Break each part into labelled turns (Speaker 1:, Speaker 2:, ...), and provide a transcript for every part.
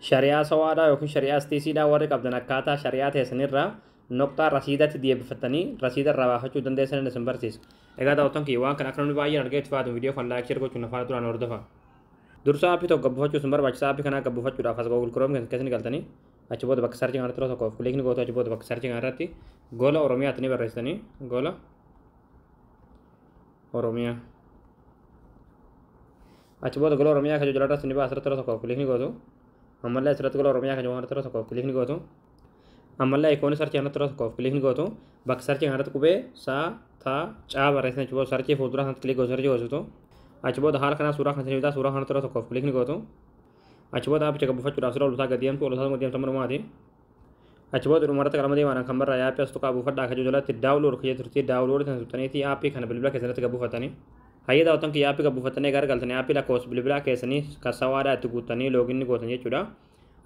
Speaker 1: shari'aa sawaadhaa yookiin shari'aa istiisiidhaa warri qabdan akkaataa shari'aa teessanirraa noqxaa rasiidatti deebifatanii rasiida irraa baafachuu dandeessan isin barsiisa. Egaa daawwattoon kiyya waan kana akka namni baay'een argee itti fayyadamu viidiyoo kan laayik share gochuun afaan duraan hordofa. Dursa aappii tokko gabbifachuu isin barbaachisa. Aappii kana gabbifachuudhaaf as Google Chrome keessatti galtanii achi booda bakka sarchii kanarratti yeroo tokkoof kilikni gootu achi booda bakka sarchii kanarratti gola Oromiyaatti ni barreessitanii gola Oromiyaa. Achi booda gola Oromiyaa kan jiraatu ni baasirratti yeroo tokkoof kilikni gootu. Ammallee asirratti gola Oromiyaa kan jiraatu yeroo tokkoof kilikni gootu. Ammallee ikoonii sarchii kanarratti yeroo tokkoof kilikni gootu. Bakka sarchii kanarratti qubee saa taa caa barreessanii achi booda sarchii fuuldura kanatti kilik gootu sarchii gootu. Achi booda haala kanaa suuraa kan isin bitaa suuraa kanarratti yeroo tokkoof kilikni gootu. Achi booda aapicha gabbifachuudhaaf siree ol deemtu ol deemtu manumaati. Achi booda dhumarratti qalama deemaan kan barraa aappii as tuqaa buufadhaa akka jalatti daawulood kiyya turtii daawulood kan tuqxaniitii aappii kana bilbila keessatti gabbifatanii. Hayya daawwattan kiyya aappii gabbifatanii gargaltanii aappii lakkoofsa bilbilaa keessanii kasawaadhaa itti guuttanii looginni gootan jechuudha.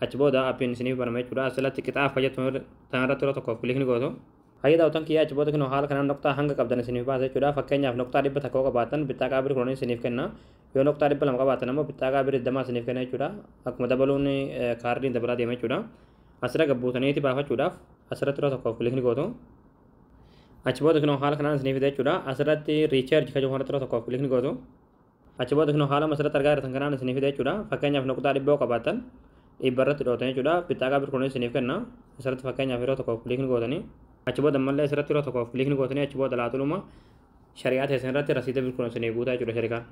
Speaker 1: Achi booda aappiin isiniif banama jechuudha. Asirratti qixaaf fayyadamu tanarratti yeroo tokkoof kilikni gootu. Hayya daawwattan kiyya achi booda kinoo haala kanaan noqxaa hanga qabdan isiniif baasa jechuudha. Fakkeenyaaf noqxaa 100 ta'uu qabaatan bittaaqa birii kunuun isiniif kenna. Yoo noqxaa 200 qabaatan ammoo bittaaqa birii 20 isiniif kenna jechuudha. Akkuma dabaluun kaardiin dabalaa deema jechuudha. Asirra gabbuutaniiti baafachuudhaaf asirratti yeroo tokkoof kilikni gootu. Achi booda kinoo haala kanaan isiniif fida jechuudha. Asirratti riichaarji kan jedhamu yeroo tokkoof kilikni gootu. Achi booda kinoo haala asirratti argaa jirtan kanaan isiniif fida jechuudha. Fakkeenyaaf noqxaa 100 qabaatan 100 irratti dhootan jechuudha. Bittaaqa birii kunuun isiniif kenna. Asirratti fakkeenyaaf yeroo tokkoof kilikni gootanii. Achi booda ammallee asirratti yeroo tokkoof kilikni gootanii achi booda laatuluma shari'aa teessan irratti rasiida birii kunuun isiniif guutaa jechuudha sharikaan.